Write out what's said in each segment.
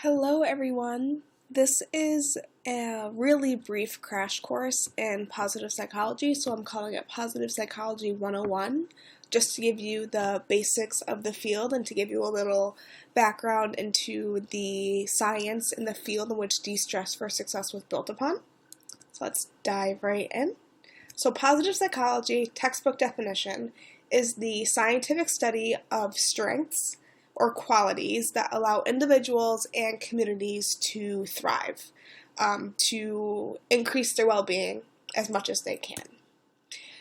Hello, everyone. This is a really brief crash course in positive psychology, so I'm calling it Positive Psychology 101, just to give you the basics of the field and to give you a little background into the science and the field in which de-stress for success was built upon. So let's dive right in. So positive psychology, textbook definition, is the scientific study of strengths or qualities that allow individuals and communities to thrive, to increase their well-being as much as they can.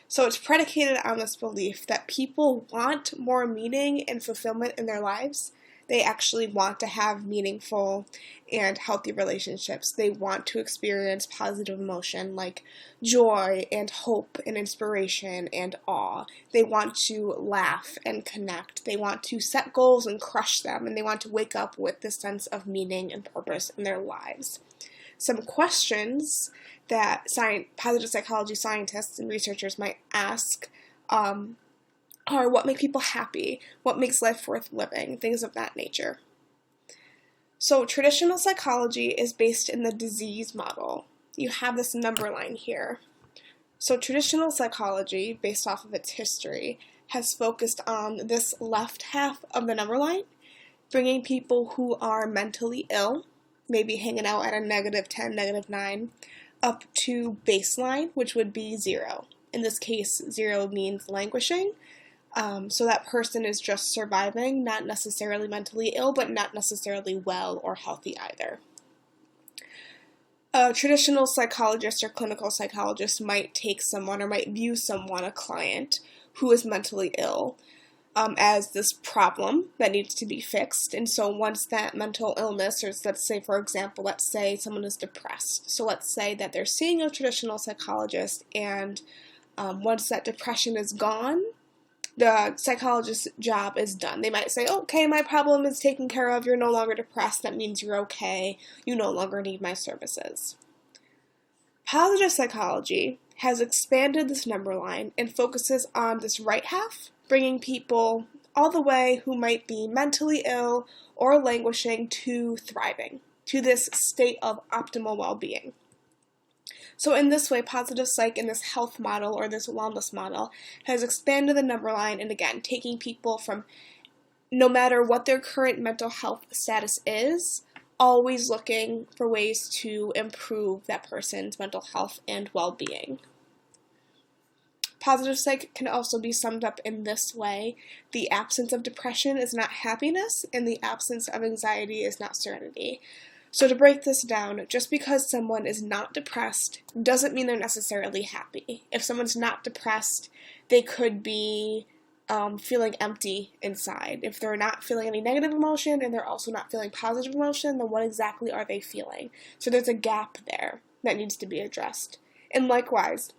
So it's predicated on this belief that people want more meaning and fulfillment in their lives. They actually want to have meaningful and healthy relationships. They want to experience positive emotion like joy and hope and inspiration and awe. They want to laugh and connect. They want to set goals and crush them, and they want to wake up with this sense of meaning and purpose in their lives. Some questions that positive psychology scientists and researchers might ask are what make people happy, what makes life worth living, things of that nature. So traditional psychology is based in the disease model. You have this number line here. So traditional psychology, based off of its history, has focused on this left half of the number line, bringing people who are mentally ill, maybe hanging out at a -10, -9, up to baseline, which would be 0. In this case, 0 means languishing. So that person is just surviving, not necessarily mentally ill, but not necessarily well or healthy either. A traditional psychologist or clinical psychologist might take someone or might view someone, a client, who is mentally ill as this problem that needs to be fixed. And so once that mental illness, or let's say someone is depressed. So let's say that they're seeing a traditional psychologist, and once that depression is gone, the psychologist's job is done. They might say, okay, my problem is taken care of. You're no longer depressed. That means you're okay. You no longer need my services. Positive psychology has expanded this number line and focuses on this right half, bringing people all the way who might be mentally ill or languishing to thriving, to this state of optimal well-being. So in this way, positive psych in this health model or this wellness model has expanded the number line, and again, taking people from no matter what their current mental health status is, always looking for ways to improve that person's mental health and well-being. Positive psych can also be summed up in this way: the absence of depression is not happiness, and the absence of anxiety is not serenity. So to break this down, just because someone is not depressed doesn't mean they're necessarily happy. If someone's not depressed, they could be feeling empty inside. If they're not feeling any negative emotion and they're also not feeling positive emotion, then what exactly are they feeling? So there's a gap there that needs to be addressed. And likewise,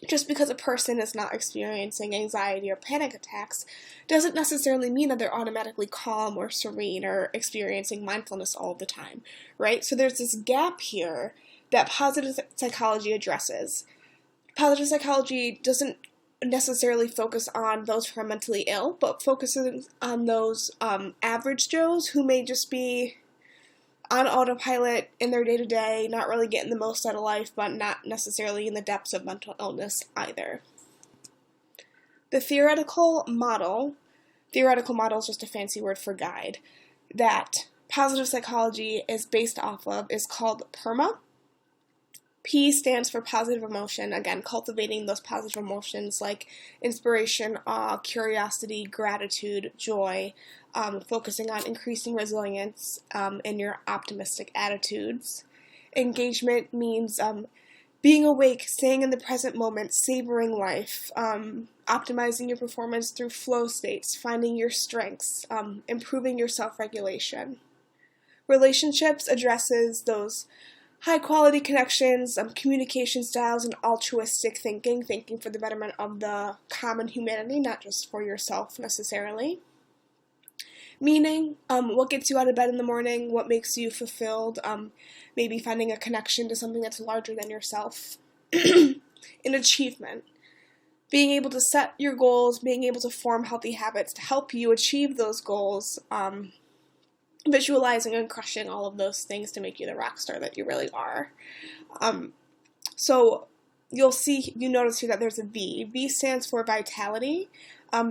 just because a person is not experiencing anxiety or panic attacks doesn't necessarily mean that they're automatically calm or serene or experiencing mindfulness all the time, right? So there's this gap here that positive psychology addresses. Positive psychology doesn't necessarily focus on those who are mentally ill, but focuses on those average Joes who may just be on autopilot in their day-to-day, not really getting the most out of life, but not necessarily in the depths of mental illness either. The theoretical model is just a fancy word for guide, that positive psychology is based off of is called PERMA. P stands for positive emotion, again, cultivating those positive emotions like inspiration, awe, curiosity, gratitude, joy, focusing on increasing resilience in your optimistic attitudes. Engagement means being awake, staying in the present moment, savoring life, optimizing your performance through flow states, finding your strengths, improving your self-regulation. Relationships addresses those high-quality connections, communication styles, and altruistic thinking for the betterment of the common humanity, not just for yourself necessarily. Meaning, what gets you out of bed in the morning, what makes you fulfilled, maybe finding a connection to something that's larger than yourself. An achievement, being able to set your goals, being able to form healthy habits to help you achieve those goals, visualizing and crushing all of those things to make you the rock star that you really are. So you notice here that there's a V. V stands for vitality.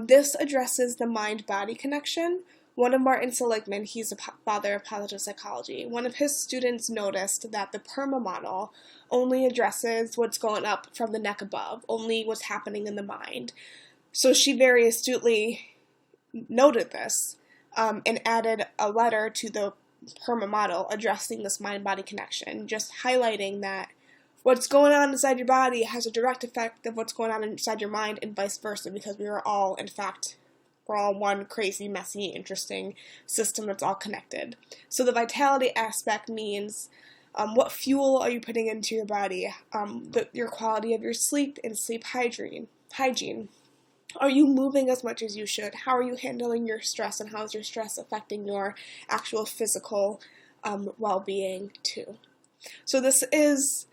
This addresses the mind-body connection. One of Martin Seligman, he's a father of positive psychology, one of his students noticed that the PERMA model only addresses what's going up from the neck above, only what's happening in the mind. So she very astutely noted this and added a letter to the PERMA model addressing this mind-body connection, just highlighting that what's going on inside your body has a direct effect of what's going on inside your mind and vice versa, because we are all, in fact, we're all one crazy, messy, interesting system that's all connected. So the vitality aspect means what fuel are you putting into your body, your quality of your sleep and sleep hygiene. Are you moving as much as you should? How are you handling your stress, and how is your stress affecting your actual physical well-being too? So this is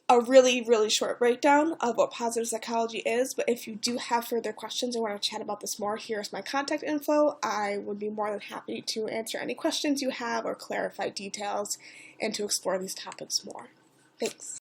a really, really short breakdown of what positive psychology is, but if you do have further questions and want to chat about this more, here's my contact info. I would be more than happy to answer any questions you have or clarify details and to explore these topics more. Thanks.